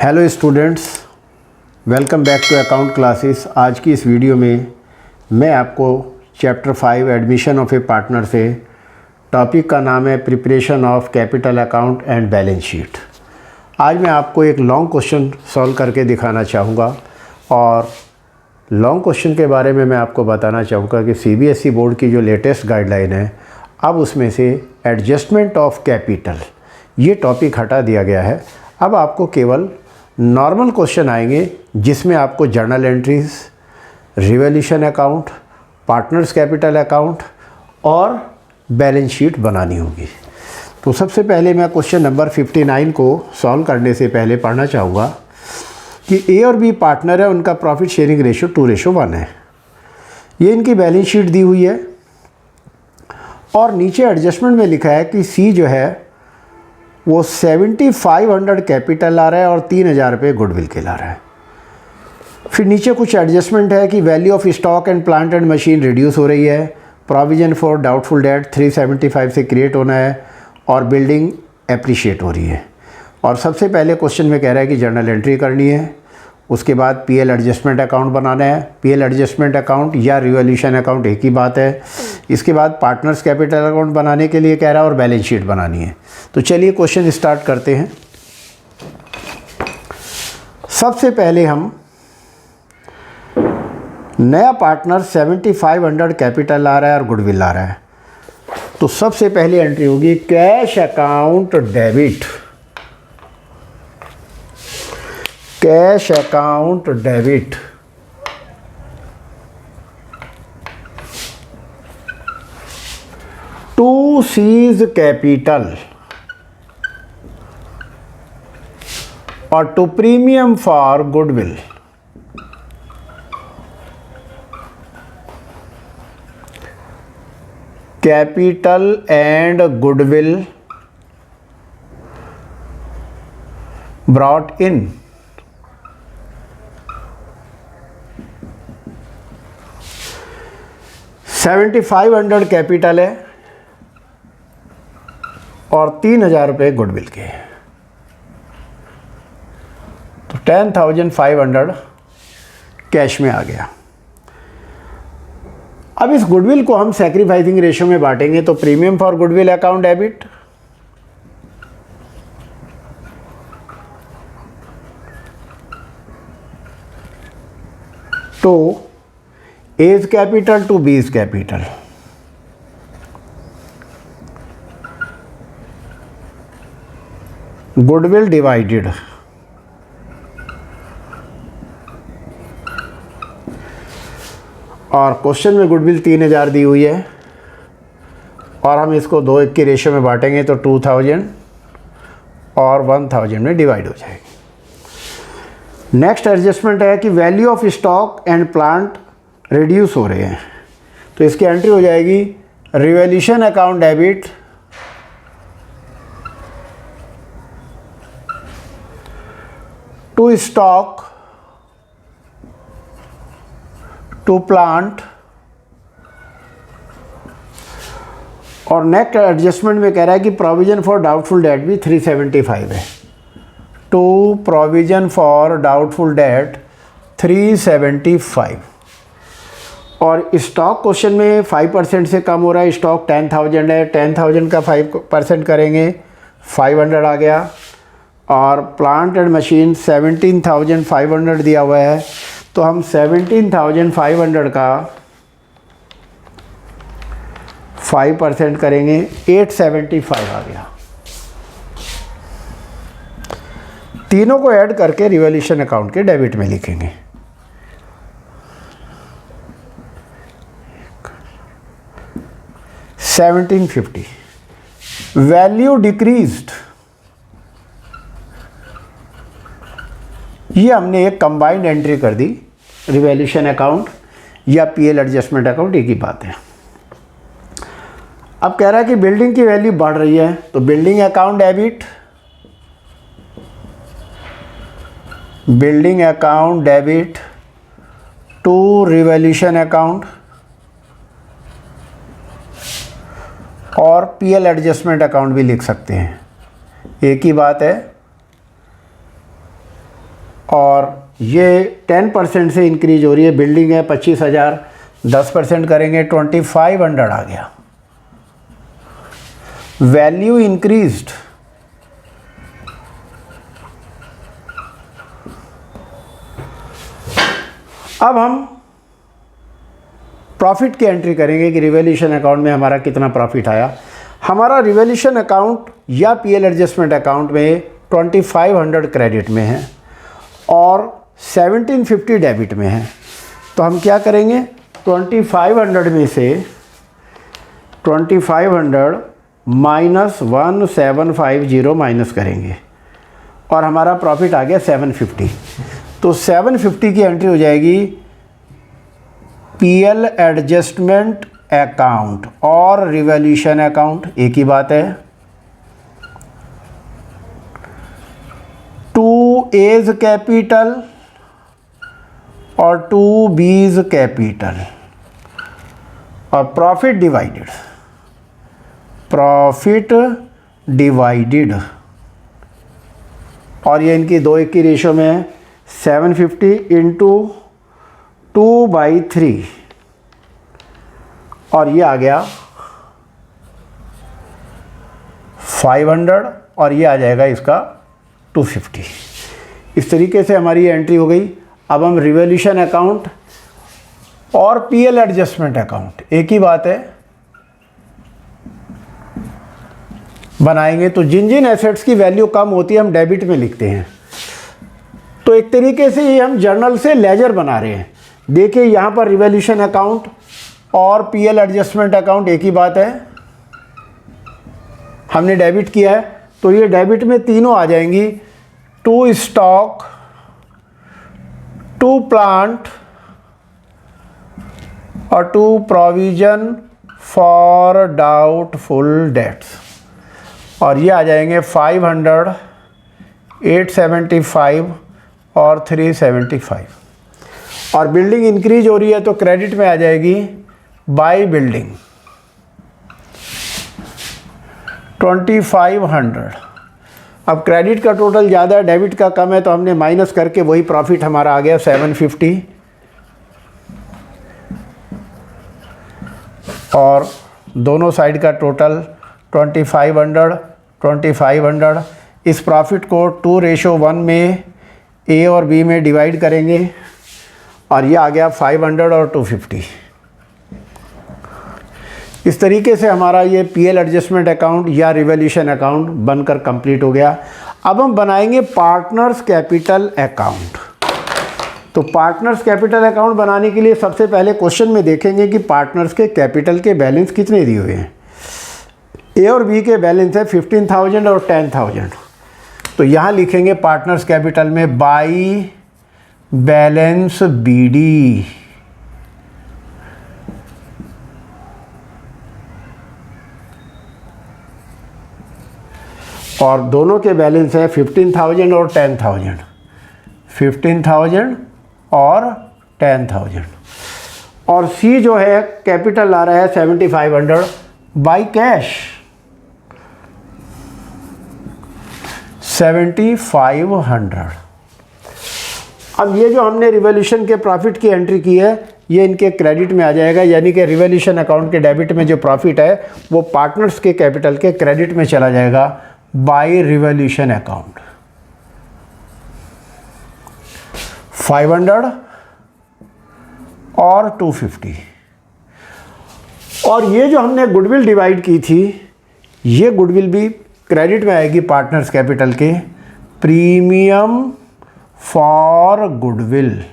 Hello students, welcome back to account classes. आज की इस वीडियो में मैं आपको chapter 5 admission of a partner से टॉपिक का नाम है preparation of capital account and balance sheet. आज मैं आपको एक लॉन्ग क्वेश्चन सॉल्व करके दिखाना चाहूँगा और लॉन्ग क्वेश्चन के बारे में मैं आपको बताना चाहूँगा कि सीबीएसई बोर्ड की जो लेटेस्ट गाइडलाइन है, अब उसमें से एडजस्टमेंट ऑफ कैपिटल ये टॉपिक हटा दिया गया है। अब आपको केवल नॉर्मल क्वेश्चन आएंगे जिसमें आपको journal entries, revaluation account, partners capital account और बैलेंस शीट बनानी होगी। तो सबसे पहले मैं क्वेश्चन नंबर 59 को सॉल्व करने से पहले पढ़ना चाहूँगा कि ए और बी पार्टनर है, उनका प्रॉफिट शेयरिंग रेशो 2:1 है। ये इनकी बैलेंस शीट दी हुई है और नीचे एडजस्टमेंट में लिखा है कि सी जो है वो 7500 कैपिटल ला रहा है और 3000 रुपये गुडविल के ला रहा है। फिर नीचे कुछ एडजस्टमेंट है कि value of stock and plant and machine reduce हो रही है, प्रोविजन फॉर डाउटफुल डेट 375 से क्रिएट होना है और बिल्डिंग एप्रिशिएट हो रही है। और सबसे पहले क्वेश्चन में कह रहा है कि जर्नल एंट्री करनी है, उसके बाद पीएल एडजस्टमेंट अकाउंट बनाना है। पीएल एडजस्टमेंट अकाउंट या रिवैल्यूएशन अकाउंट एक ही बात है। इसके बाद पार्टनर्स कैपिटल अकाउंट बनाने के लिए कह रहा है और बैलेंस शीट बनानी है। तो चलिए क्वेश्चन स्टार्ट करते हैं। सबसे पहले हम नया पार्टनर 7500 कैपिटल ला रहा है और गुडविल ला रहा है, तो सबसे पहली एंट्री होगी cash account debit. Cash account debit to C's capital और to premium for goodwill. Capital and goodwill brought in. $7500 capital है और 3000 रुपये गुडविल के, तो 10,500 कैश में आ गया। अब इस गुडविल को हम सैक्रिफाइसिंग रेशियो में बांटेंगे, तो premium for goodwill account debit तो as capital to B's capital. Goodwill divided और क्वेश्चन में गुडविल 3000 दी हुई है और हम इसको 2:1 के रेशियो में बांटेंगे, तो 2000 और 1000 में डिवाइड हो जाएगी। नेक्स्ट एडजस्टमेंट है कि value of stock and plant reduce हो रहे हैं, तो इसकी एंट्री हो जाएगी revaluation account debit to stock to plant और नेक्स्ट एडजस्टमेंट में कह रहा है कि प्रोविजन फॉर डाउटफुल डेट भी 375 है। To provision for doubtful debt 375 और स्टॉक क्वेश्चन में 5% से कम हो रहा है। स्टॉक 10,000 है, 10,000 का 5% करेंगे 500 आ गया और प्लांट एंड मशीन 17,500 दिया हुआ है, तो हम 17,500 का 5% करेंगे 875 आ गया। तीनों को ऐड करके रिवैल्यूएशन अकाउंट के डेबिट में लिखेंगे। $1750 वैल्यू डिक्रीज्ड, ये हमने एक कंबाइंड एंट्री कर दी। रिवैल्यूएशन अकाउंट या पीएल एडजस्टमेंट अकाउंट एक ही बात है। अब कह रहा है कि बिल्डिंग की वैल्यू बढ़ रही है, तो building account debit, building account debit to revaluation account और पीएल एडजस्टमेंट अकाउंट भी लिख सकते हैं, एक ही बात है। और ये 10% से इंक्रीज हो रही है। बिल्डिंग है 25,000, 10% करेंगे 2500 आ गया। वैल्यू इंक्रीज्ड, अब हम प्रॉफिट की एंट्री करेंगे कि रिवैल्यूएशन अकाउंट में हमारा कितना प्रॉफिट आया। हमारा रिवैल्यूएशन अकाउंट या पीएल एडजस्टमेंट अकाउंट में 2500 क्रेडिट में है और 1750 डेबिट में है। तो हम क्या करेंगे, 2500 में से 2500 माइनस 1750 माइनस करेंगे और हमारा प्रॉफिट आ गया 750। तो 750 की एंट्री हो जाएगी पीएल एडजस्टमेंट अकाउंट और रिवैल्यूएशन अकाउंट, एक ही बात है। 2A's कैपिटल और 2B's कैपिटल और प्रॉफिट डिवाइडेड और ये इनकी 2:1 की रेशो में है। 750 इंटू 2/3 और ये आ गया 500 और ये आ जाएगा इसका 250। इस तरीके से हमारी एंट्री हो गई। अब हम रिवैल्यूएशन अकाउंट और पीएल एडजस्टमेंट अकाउंट, एक ही बात है, बनाएंगे। तो जिन जिन एसेट्स की वैल्यू कम होती है हम डेबिट में लिखते हैं। तो एक तरीके से ये हम जर्नल से लेजर बना रहे हैं। देखिए यहाँ पर रिवैल्यूएशन अकाउंट और पीएल एडजस्टमेंट अकाउंट एक ही बात है, हमने डेबिट किया है तो ये डेबिट में तीनों आ जाएंगी। 2 स्टॉक, 2 प्लांट और 2 प्रोविजन फॉर डाउटफुल डेट्स और ये आ जाएंगे 500, 875 और 375। और बिल्डिंग इंक्रीज हो रही है तो क्रेडिट में आ जाएगी बाय बिल्डिंग 2500। अब क्रेडिट का टोटल ज़्यादा है, डेबिट का कम है, तो हमने माइनस करके वही प्रॉफिट हमारा आ गया 750 और दोनों साइड का टोटल 2500। इस प्रॉफिट को 2:1 में ए और बी में डिवाइड करेंगे और ये आ गया 500 और 250। इस तरीके से हमारा ये पीएल एडजस्टमेंट अकाउंट या रिवैल्यूएशन अकाउंट बनकर कंप्लीट हो गया। अब हम बनाएंगे पार्टनर्स कैपिटल अकाउंट। तो पार्टनर्स कैपिटल अकाउंट बनाने के लिए सबसे पहले क्वेश्चन में देखेंगे कि पार्टनर्स के कैपिटल के बैलेंस कितने दिए हुए हैं। ए और बी के बैलेंस है 15,000 और 10,000। तो यहाँ लिखेंगे पार्टनर्स कैपिटल में बाई बैलेंस बीडी और दोनों के बैलेंस है 15,000 और 10,000, 15,000 और 10,000। और सी जो है कैपिटल आ रहा है 7,500 बाई कैश 7,500। अब ये जो हमने रिवैल्यूएशन के प्रॉफिट की एंट्री की है ये इनके क्रेडिट में आ जाएगा, यानी कि रिवैल्यूएशन अकाउंट के डेबिट में जो प्रॉफिट है वो पार्टनर्स के कैपिटल के क्रेडिट में चला जाएगा बाय रिवैल्यूएशन अकाउंट। 500 और 250। और ये जो हमने गुडविल डिवाइड की थी ये गुडविल भी क्रेडिट में आएगी पार्टनर्स कैपिटल के, प्रीमियम फॉर गुडविल।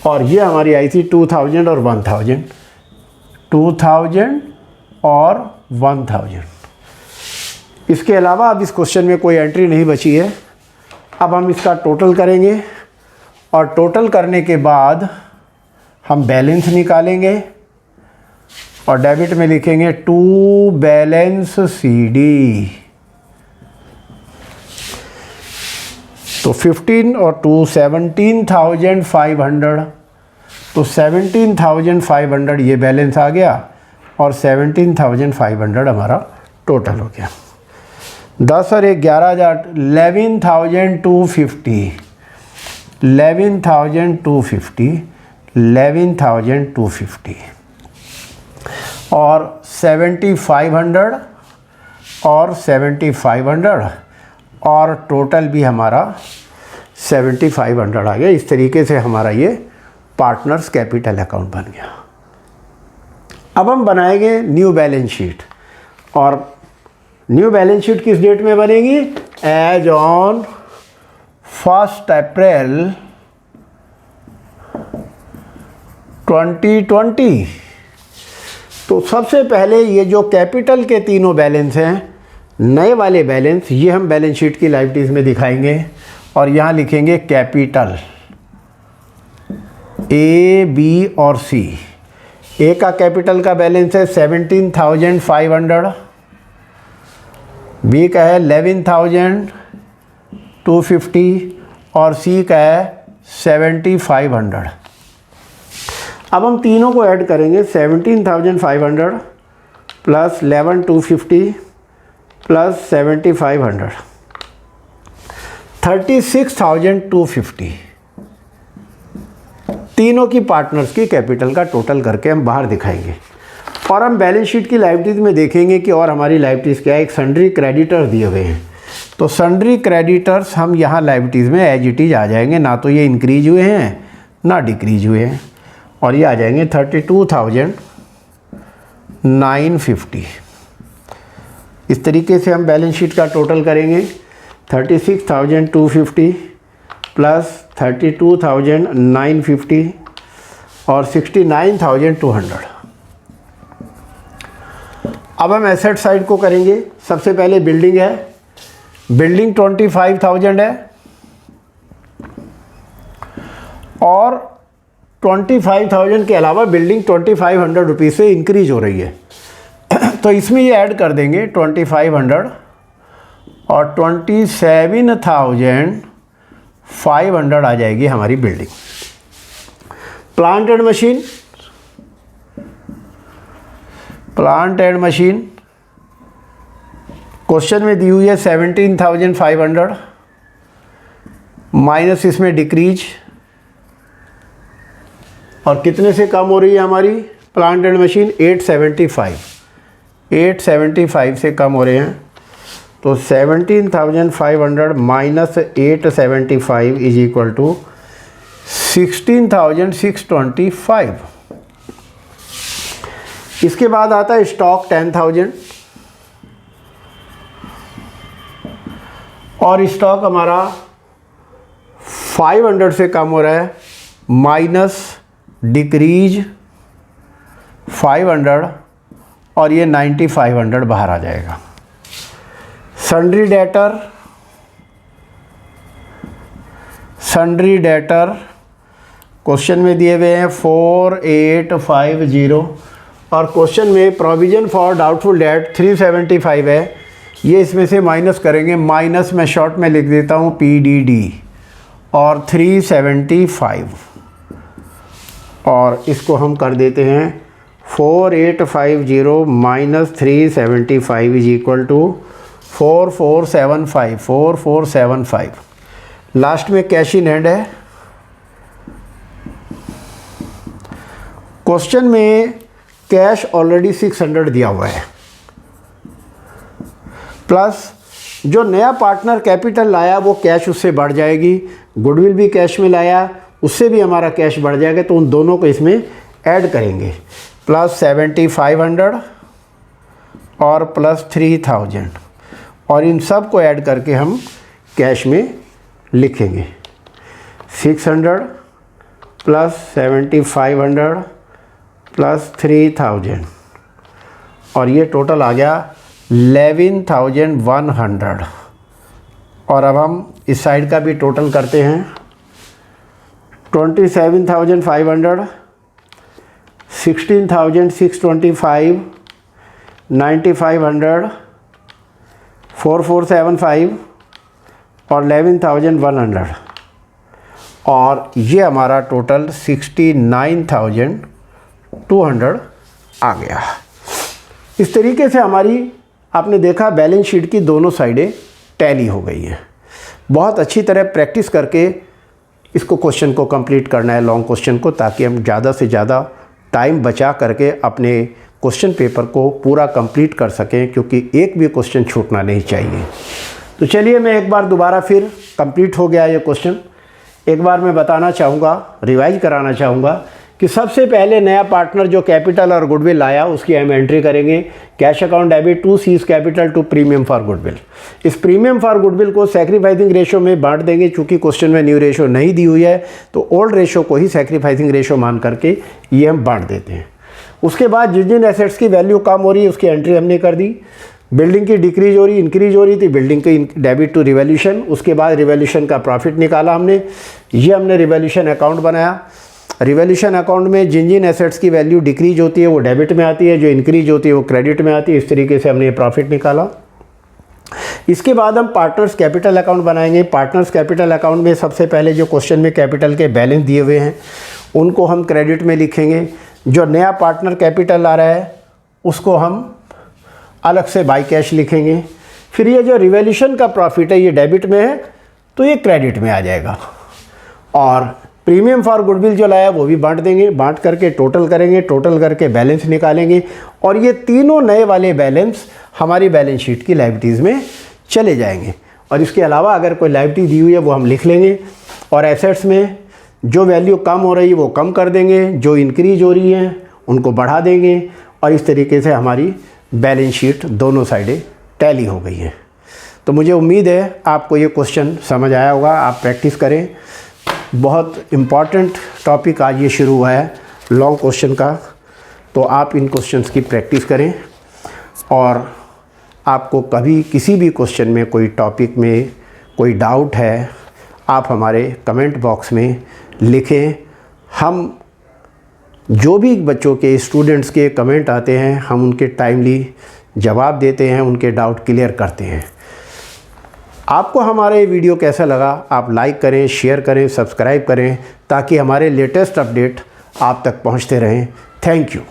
और ये हमारी आई थी 2000 और 1000, 2000 और 1000। इसके अलावा अब इस क्वेश्चन में कोई एंट्री नहीं बची है। अब हम इसका टोटल करेंगे और टोटल करने के बाद हम बैलेंस निकालेंगे और डेबिट में लिखेंगे टू बैलेंस CD। तो 15 और 2 17,500, तो 17,500 ये बैलेंस आ गया और 17,500 हमारा टोटल हो गया। 10 और 11,000, 11,250, 11,250, 11,250 और 7,500 और 7,500 और टोटल भी हमारा 7,500 आ गया। इस तरीके से हमारा ये पार्टनर्स कैपिटल अकाउंट बन गया। अब हम बनाएंगे न्यू बैलेंस शीट, और न्यू बैलेंस शीट किस डेट में बनेगी? एज ऑन 1 अप्रैल 2020। तो सबसे पहले ये जो कैपिटल के तीनों बैलेंस हैं, नए वाले बैलेंस, ये हम बैलेंस शीट की लाइबिलिटीज में दिखाएंगे और यहाँ लिखेंगे कैपिटल ए, बी और सी। ए का कैपिटल का बैलेंस है 17,500, बी का है 11,250 और सी का है 7,500। अब हम तीनों को ऐड करेंगे, 17,500 प्लस 11,250 प्लस 7,500, 36,250। तीनों की पार्टनर्स की कैपिटल का टोटल करके हम बाहर दिखाएंगे। और हम बैलेंस शीट की लायबिलिटीज़ में देखेंगे कि और हमारी लायबिलिटीज़ क्या है। एक सन्ड्री क्रेडिटर्स दिए हुए हैं, तो सन्ड्री क्रेडिटर्स हम यहाँ लायबिलिटीज़ में एज इट इज आ जाएंगे, ना तो ये इंक्रीज हुए हैं ना डिक्रीज हुए हैं, और ये आ जाएंगे 32,950। इस तरीके से हम बैलेंस शीट का टोटल करेंगे, 36,250 प्लस 32,950 और 69,200। अब हम एसेट साइड को करेंगे। सबसे पहले बिल्डिंग है, बिल्डिंग 25,000 है और 25,000 के अलावा बिल्डिंग 2,500 रुपीज़ से इंक्रीज हो रही है। तो इसमें ये ऐड कर देंगे 2,500 और 27,500 आ जाएगी हमारी building. Plant and machine, plant and machine question में दी हुई है 17,500 माइनस इसमें डिक्रीज, और कितने से कम हो रही है हमारी प्लांट एंड मशीन? 875 से कम हो रहे हैं। तो 17,500 माइनस 875 इज इक्वल टू 16,625। इसके बाद आता है स्टॉक 10,000 और स्टॉक हमारा 500 से कम हो रहा है, माइनस डिक्रीज 500 और ये 9,500 बाहर आ जाएगा। Sundry debtor, sundry debtor question में दिए हुए हैं 4,850 और क्वेश्चन में प्रोविजन फॉर डाउटफुल डेट 375 है। ये इसमें से माइनस करेंगे, माइनस मैं शॉर्ट में लिख देता हूँ PDD और 375 और इसको हम कर देते हैं 4,850 minus 375 is equal to 4,475। Last में कैश इन हैंड है। क्वेश्चन में कैश ऑलरेडी 600 दिया हुआ है, प्लस जो नया पार्टनर कैपिटल लाया वो कैश उससे बढ़ जाएगी, गुडविल भी कैश में लाया उससे भी हमारा कैश बढ़ जाएगा, तो उन दोनों को इसमें ऐड करेंगे, प्लस 7,500 और प्लस 3,000 और इन सब को ऐड करके हम कैश में लिखेंगे 600 प्लस 7,500 प्लस 3,000 और ये टोटल आ गया 11,100। और अब हम इस साइड का भी टोटल करते हैं 27,500, 16,625, 9,500, 4,475 और 11,100 और ये हमारा टोटल 69,200 आ गया। इस तरीके से हमारी आपने देखा बैलेंस शीट की दोनों साइडें टैली हो गई हैं। बहुत अच्छी तरह प्रैक्टिस करके इसको क्वेश्चन को कंप्लीट करना है, लॉन्ग क्वेश्चन को, ताकि हम ज़्यादा से ज़्यादा टाइम बचा करके अपने क्वेश्चन पेपर को पूरा कंप्लीट कर सकें, क्योंकि एक भी क्वेश्चन छूटना नहीं चाहिए। तो चलिए मैं एक बार दोबारा फिर कंप्लीट हो गया ये क्वेश्चन, एक बार मैं बताना चाहूँगा, रिवाइज कराना चाहूँगा कि सबसे पहले नया पार्टनर जो कैपिटल और गुडविल लाया उसकी हम एंट्री करेंगे। Cash account debit to C's capital to premium for goodwill. इस प्रीमियम फॉर गुडविल को सैक्रिफाइसिंग रेशो में बांट देंगे। चूंकि क्वेश्चन में न्यू रेशो नहीं दी हुई है तो ओल्ड रेशो को ही सैक्रिफाइसिंग रेशो मान करके ये हम बांट देते हैं। उसके बाद जिन जिन एसेट्स की वैल्यू कम हो रही है उसकी एंट्री हमने कर दी। बिल्डिंग की डिक्रीज हो रही, इंक्रीज हो रही थी, बिल्डिंग की डेबिट टू रिवैल्यूशन। उसके बाद रिवैल्यूशन का प्रॉफिट निकाला हमने, ये हमने रिवैल्यूशन अकाउंट बनाया। रिवैल्यूशन अकाउंट में जिन जिन एसेट्स की वैल्यू डिक्रीज होती है वो डेबिट में आती है, जो इंक्रीज होती है वो क्रेडिट में आती है। इस तरीके से हमने ये प्रॉफिट निकाला। इसके बाद हम पार्टनर्स कैपिटल अकाउंट बनाएंगे। पार्टनर्स कैपिटल अकाउंट में सबसे पहले जो क्वेश्चन में कैपिटल के बैलेंस दिए हुए हैं उनको हम क्रेडिट में लिखेंगे। जो नया पार्टनर कैपिटल आ रहा है उसको हम अलग से बाय कैश लिखेंगे। फिर ये जो रिवैल्यूशन का प्रॉफिट है ये डेबिट में है तो ये क्रेडिट में आ जाएगा। और प्रीमियम फॉर गुडविल जो लाया वो भी बांट देंगे, बांट करके टोटल करेंगे, टोटल करके बैलेंस निकालेंगे और ये तीनों नए वाले बैलेंस हमारी बैलेंस शीट की लायबिलिटीज़ में चले जाएंगे। और इसके अलावा अगर कोई लायबिलिटी दी हुई है वो हम लिख लेंगे। और एसेट्स में जो वैल्यू कम हो रही है वो कम कर देंगे, जो इंक्रीज हो रही हैं उनको बढ़ा देंगे। और इस तरीके से हमारी बैलेंस शीट दोनों साइडें टैली हो गई हैं। तो मुझे उम्मीद है आपको ये क्वेश्चन समझ आया होगा। आप प्रैक्टिस करें। बहुत इम्पॉर्टेंट टॉपिक आज ये शुरू हुआ है लॉन्ग क्वेश्चन का, तो आप इन क्वेश्चंस की प्रैक्टिस करें। और आपको कभी किसी भी क्वेश्चन में, कोई टॉपिक में कोई डाउट है, आप हमारे कमेंट बॉक्स में लिखें। हम जो भी बच्चों के, स्टूडेंट्स के कमेंट आते हैं हम उनके टाइमली जवाब देते हैं, उनके डाउट क्लियर करते हैं। आपको हमारा ये वीडियो कैसा लगा आप लाइक करें, शेयर करें, सब्सक्राइब करें, ताकि हमारे लेटेस्ट अपडेट आप तक पहुंचते रहें। Thank you.